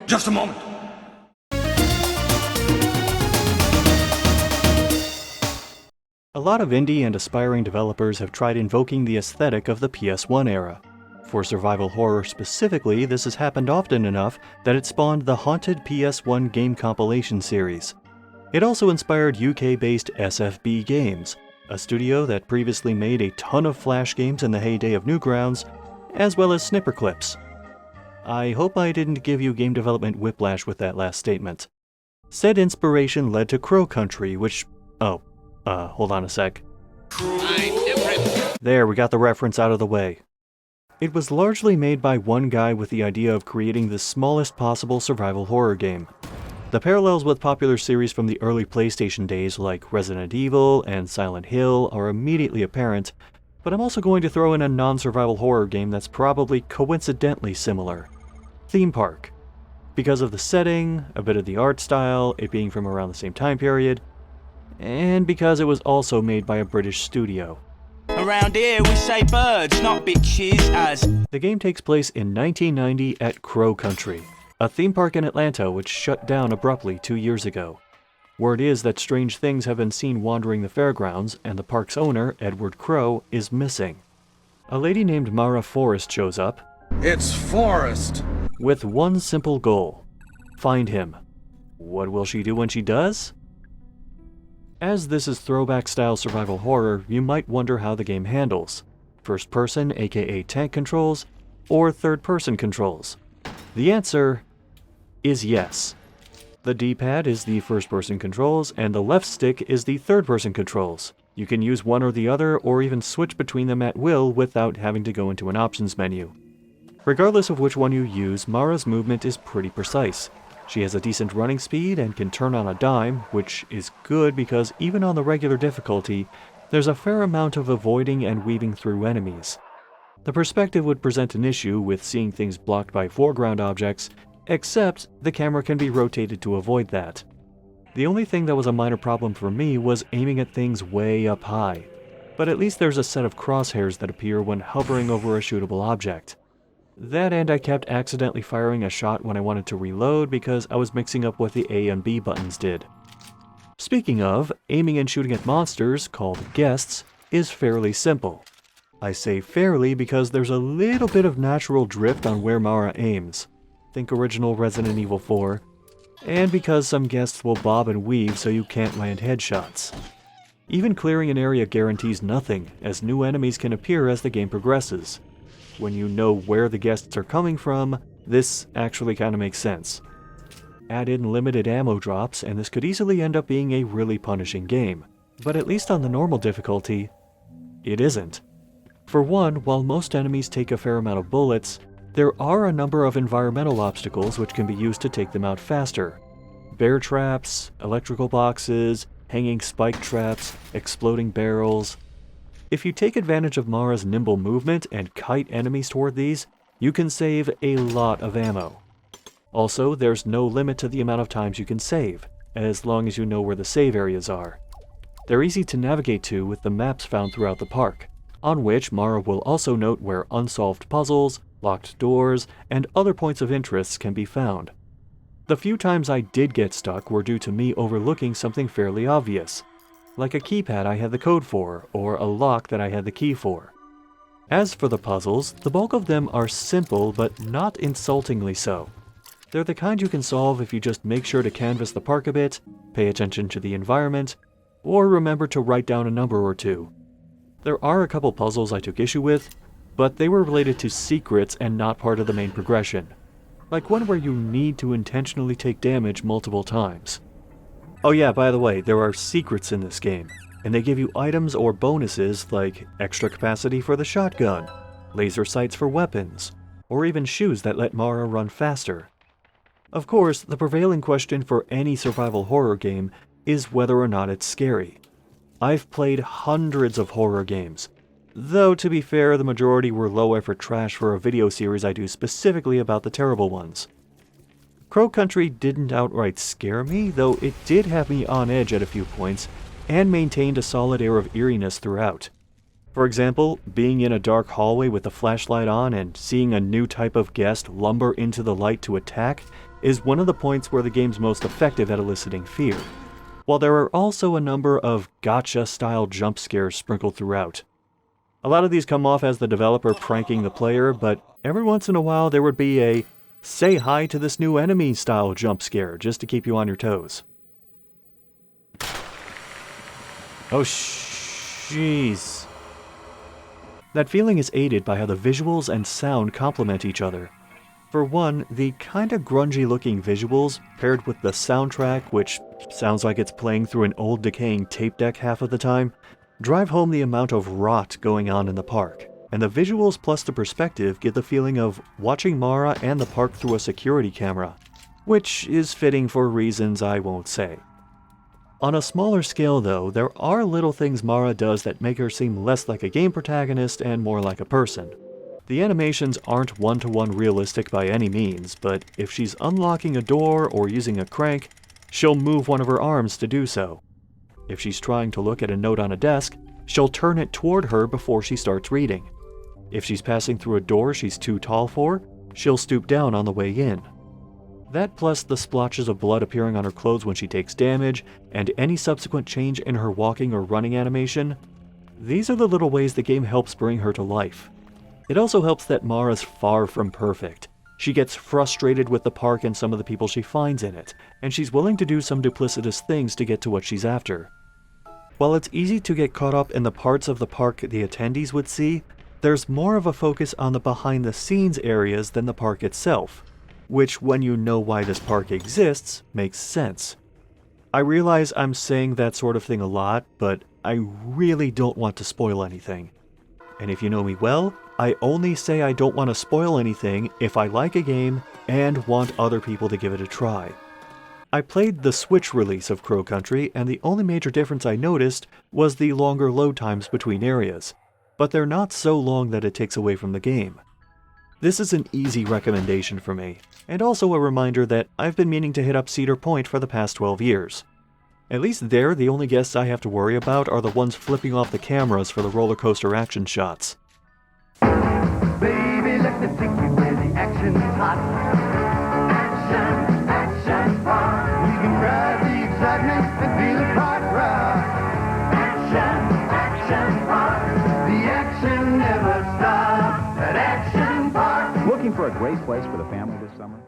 Just a moment. A lot of indie and aspiring developers have tried invoking the aesthetic of the PS1 era. For survival horror specifically, this has happened often enough that it spawned the Haunted PS1 game compilation series. It also inspired UK-based SFB Games, a studio that previously made a ton of Flash games in the heyday of Newgrounds, as well as Snipperclips. I hope I didn't give you game development whiplash with that last statement. Said inspiration led to Crow Country, which... hold on a sec. There, we got the reference out of the way. It was largely made by one guy with the idea of creating the smallest possible survival horror game. The parallels with popular series from the early PlayStation days like Resident Evil and Silent Hill are immediately apparent, but I'm also going to throw in a non-survival horror game that's probably coincidentally similar. Theme Park. Because of the setting, a bit of the art style, it being from around the same time period, and because it was also made by a British studio. Around here we say birds, not bitches, as... The game takes place in 1990 at Crow Country, a theme park in Atlanta which shut down abruptly 2 years ago. Word is that strange things have been seen wandering the fairgrounds, and the park's owner, Edward Crow, is missing. A lady named Mara Forrest shows up. It's Forrest! With one simple goal. Find him. What will she do when she does? As this is throwback-style survival horror, you might wonder how the game handles. First-person, aka tank controls, or third-person controls. The answer is yes. The D-pad is the first-person controls, and the left stick is the third-person controls. You can use one or the other, or even switch between them at will without having to go into an options menu. Regardless of which one you use, Mara's movement is pretty precise. She has a decent running speed and can turn on a dime, which is good because even on the regular difficulty, there's a fair amount of avoiding and weaving through enemies. The perspective would present an issue with seeing things blocked by foreground objects, except the camera can be rotated to avoid that. The only thing that was a minor problem for me was aiming at things way up high, but at least there's a set of crosshairs that appear when hovering over a shootable object. That and I kept accidentally firing a shot when I wanted to reload because I was mixing up what the A and B buttons did. Speaking of, aiming and shooting at monsters, called guests, is fairly simple. I say fairly because there's a little bit of natural drift on where Mara aims. Think original Resident Evil 4. And because some guests will bob and weave so you can't land headshots. Even clearing an area guarantees nothing, as new enemies can appear as the game progresses. When you know where the guests are coming from, this actually kinda makes sense. Add in limited ammo drops, and this could easily end up being a really punishing game. But at least on the normal difficulty, it isn't. For one, while most enemies take a fair amount of bullets, there are a number of environmental obstacles which can be used to take them out faster. Bear traps, electrical boxes, hanging spike traps, exploding barrels. If you take advantage of Mara's nimble movement and kite enemies toward these, you can save a lot of ammo. Also, there's no limit to the amount of times you can save, as long as you know where the save areas are. They're easy to navigate to with the maps found throughout the park, on which Mara will also note where unsolved puzzles, locked doors, and other points of interest can be found. The few times I did get stuck were due to me overlooking something fairly obvious, like a keypad I had the code for, or a lock that I had the key for. As for the puzzles, the bulk of them are simple, but not insultingly so. They're the kind you can solve if you just make sure to canvass the park a bit, pay attention to the environment, or remember to write down a number or two. There are a couple puzzles I took issue with, but they were related to secrets and not part of the main progression. Like one where you need to intentionally take damage multiple times. Oh yeah, by the way, there are secrets in this game, and they give you items or bonuses like extra capacity for the shotgun, laser sights for weapons, or even shoes that let Mara run faster. Of course, the prevailing question for any survival horror game is whether or not it's scary. I've played hundreds of horror games, though to be fair, the majority were low-effort trash for a video series I do specifically about the terrible ones. Crow Country didn't outright scare me, though it did have me on edge at a few points, and maintained a solid air of eeriness throughout. For example, being in a dark hallway with the flashlight on and seeing a new type of guest lumber into the light to attack is one of the points where the game's most effective at eliciting fear, while there are also a number of gotcha-style jump scares sprinkled throughout. A lot of these come off as the developer pranking the player, but every once in a while there would be a "say hi to this new enemy" style jump scare just to keep you on your toes. Oh jeez. That feeling is aided by how the visuals and sound complement each other. For one, the kinda grungy looking visuals, paired with the soundtrack, which sounds like it's playing through an old decaying tape deck half of the time, drive home the amount of rot going on in the park. And the visuals plus the perspective give the feeling of watching Mara and the park through a security camera, which is fitting for reasons I won't say. On a smaller scale though, there are little things Mara does that make her seem less like a game protagonist and more like a person. The animations aren't one-to-one realistic by any means, but if she's unlocking a door or using a crank, she'll move one of her arms to do so. If she's trying to look at a note on a desk, she'll turn it toward her before she starts reading. If she's passing through a door she's too tall for, she'll stoop down on the way in. That plus the splotches of blood appearing on her clothes when she takes damage, and any subsequent change in her walking or running animation, these are the little ways the game helps bring her to life. It also helps that Mara's far from perfect. She gets frustrated with the park and some of the people she finds in it, and she's willing to do some duplicitous things to get to what she's after. While it's easy to get caught up in the parts of the park the attendees would see, there's more of a focus on the behind-the-scenes areas than the park itself, which, when you know why this park exists, makes sense. I realize I'm saying that sort of thing a lot, but I really don't want to spoil anything. And if you know me well, I only say I don't want to spoil anything if I like a game and want other people to give it a try. I played the Switch release of Crow Country, and the only major difference I noticed was the longer load times between areas, but they're not so long that it takes away from the game. This is an easy recommendation for me, and also a reminder that I've been meaning to hit up Cedar Point for the past 12 years. At least there, the only guests I have to worry about are the ones flipping off the cameras for the roller coaster action shots. Baby, let me take you where the action's hot. Action, action, rock. We can ride the excitement and feel the park rock. Action, action, rock. The action never stops at Action Park. Looking for a great place for the family this summer?